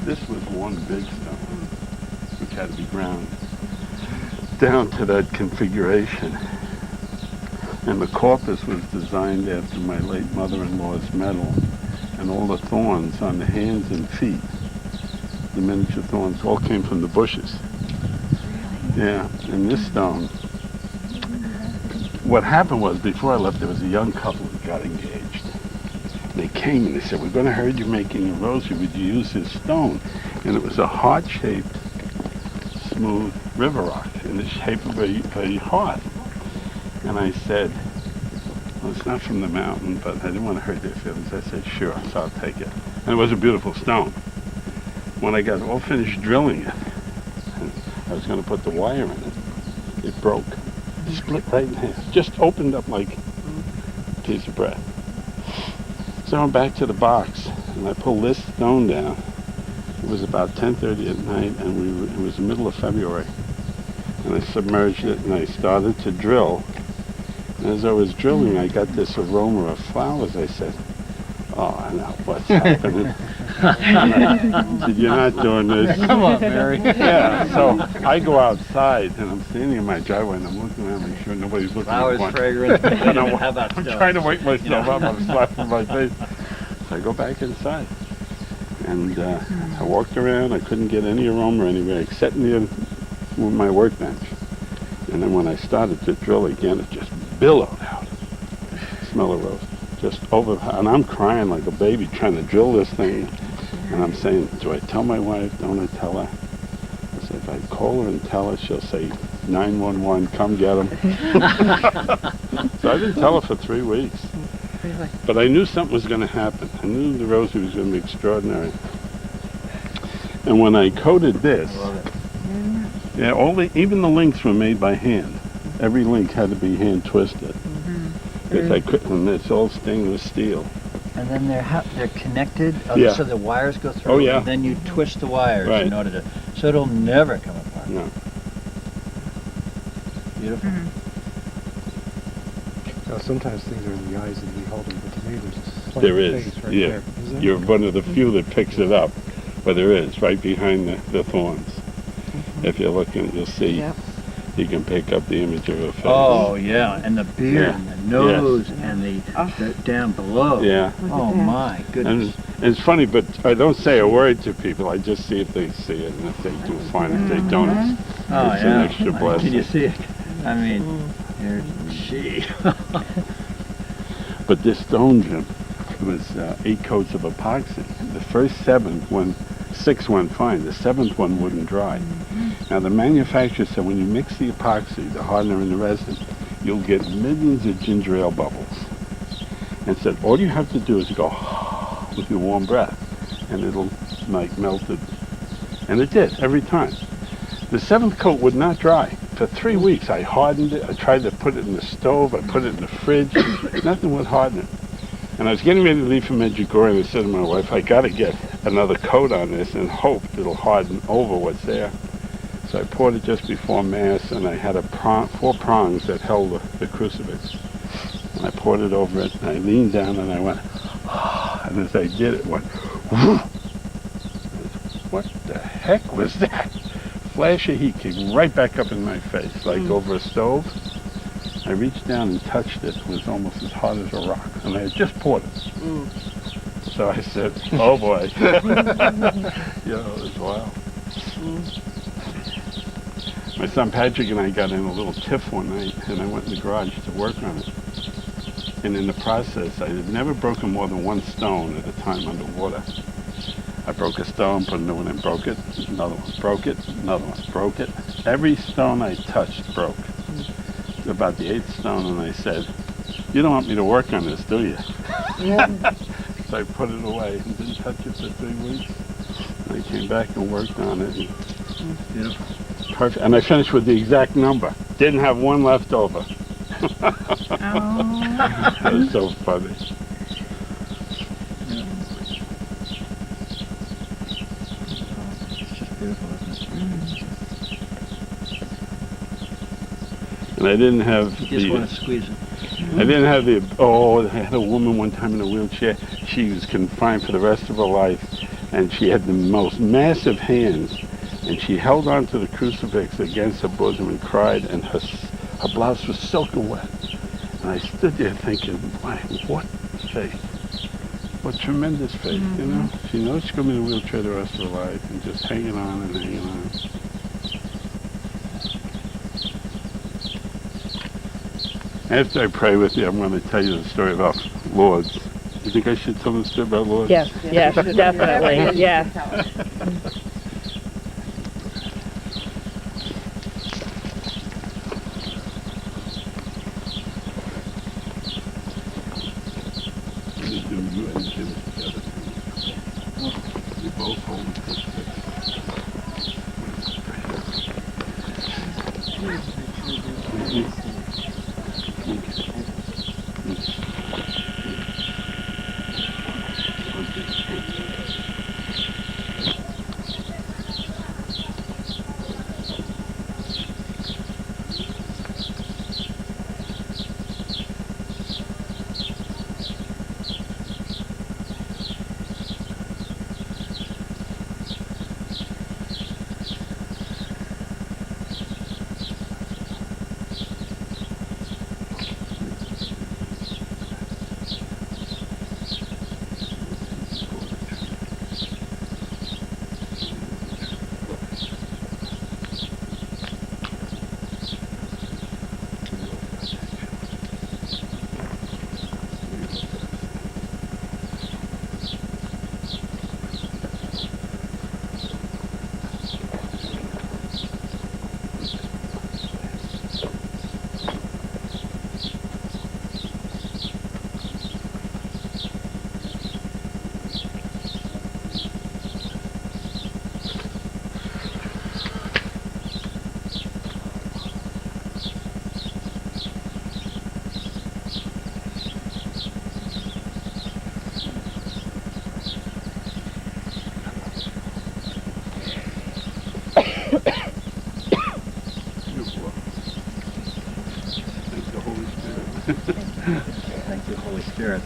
This was one big stone, which had to be ground down to that configuration. And the corpus was designed after my late mother-in-law's medal, and all the thorns on the hands and feet, the miniature thorns, all came from the bushes. Yeah, and this stone, what happened was, before I left, there was a young couple who got engaged. They came and they said, "We're going to heard you making a rosary, would you use this stone?" And it was a heart-shaped, smooth river rock in the shape of a heart. And I said, "Well, it's not from the mountain, but I didn't want to hurt their feelings." I said, "Sure, so I'll take it." And it was a beautiful stone. When I got all finished drilling it, I was going to put the wire in it. It broke. It split right in half. Just opened up like a piece of bread. So I went back to the box, and I pulled this stone down. It was about 10:30 at night, and it was the middle of February. And I submerged it, and I started to drill. And as I was drilling, I got this aroma of flowers. I said, "Oh, I know what's happening." I said, "You're not doing this." Come on, Mary. Yeah, so I go outside, and I'm standing in my driveway, and I'm looking around, make sure nobody's looking Flowers, at one. fragrant. And How about I'm stuff? trying to wake myself up. I'm slapping my face. So I go back inside, and I walked around. I couldn't get any aroma anywhere except near my workbench. And then when I started to drill again, it just billowed out. Smell of rose. Just over, and I'm crying like a baby trying to drill this thing. And I'm saying, "Do I tell my wife? Don't I tell her?" I said, "If I call her and tell her, she'll say 911, come get him." So I didn't tell her for 3 weeks. Really? But I knew something was going to happen. I knew the rosary was going to be extraordinary. And when I coated this, I love it. yeah, even the links were made by hand. Every link had to be hand twisted. Because I couldn't, and it's all stainless steel. And then they're connected, Yeah. so the wires go through. Oh, yeah. And then you twist the wires Right. in order to, so it'll never come apart. No. Beautiful. Now, sometimes things are in the eyes of the beholder, but to me there's a There plain is, face right yeah. there. Is there? You're one of the few that picks it up, but there is, right behind the thorns. If you're looking, you'll see, Yep. you can pick up the image of a face. Oh, yeah, and the beard, Yeah. and the nose, Yes. and the Oh. down below. Yeah. Look at Oh, that. my goodness. And it's funny, but I don't say a word to people. I just see if they see it, and if they do, fine. If they don't, it's Oh, it's yeah. an extra blessing. Can you see it? I mean, there's she. But this stone, Jim, it was 8 coats of epoxy. The first 6 went fine. The 7th one wouldn't dry. Now the manufacturer said when you mix the epoxy, the hardener and the resin, you'll get millions of ginger ale bubbles. And said all you have to do is go with your warm breath, and it'll like melt it. And it did every time. The 7th coat would not dry. For 3 weeks I hardened it. I tried to put it in the stove. I put it in the fridge. Nothing would harden it. And I was getting ready to leave for Medjugorje, and I said to my wife, "I got to get another coat on this and hope it'll harden over what's there." So I poured it just before Mass, and I had 4 prongs that held the crucifix. And I poured it over it, and I leaned down, and I went, and as I did, it went, whoo! What the heck was that? Flash of heat came right back up in my face, like over a stove. I reached down and touched it. It was almost as hot as a rock, and I had just poured it. So I said, "Oh boy." You know, it was wild. My son Patrick and I got in a little tiff one night, and I went in the garage to work on it. And in the process, I had never broken more than 1 stone at a time underwater. I broke a stone, put a new one in, broke it, another one, broke it, another one, broke it. Every stone I touched broke. About the 8th stone, and I said, "You don't want me to work on this, do you?" So I put it away and didn't touch it for 3 weeks. And I came back and worked on it. Beautiful. Perfect. And I finished with the exact number. Didn't have one left over. That was so funny. It's just beautiful, isn't it? And I didn't have You just want to squeeze it. I didn't have the, I had a woman one time in a wheelchair. She was confined for the rest of her life. and she had the most massive hands, and she held onto the crucifix against her bosom and cried, and her blouse was soaking wet. And I stood there thinking, "Why, what faith? What tremendous faith, you know? She knows she's going to be in a wheelchair the rest of her life, and just hanging on and hanging on." After I pray with you, I'm going to tell you the story about Lourdes. You think I should tell the story about Lourdes? Yes, yes, definitely, yeah. You and Jim together. You both hold the crucifix. Thank the Holy Spirit. Thank you, Holy Spirit.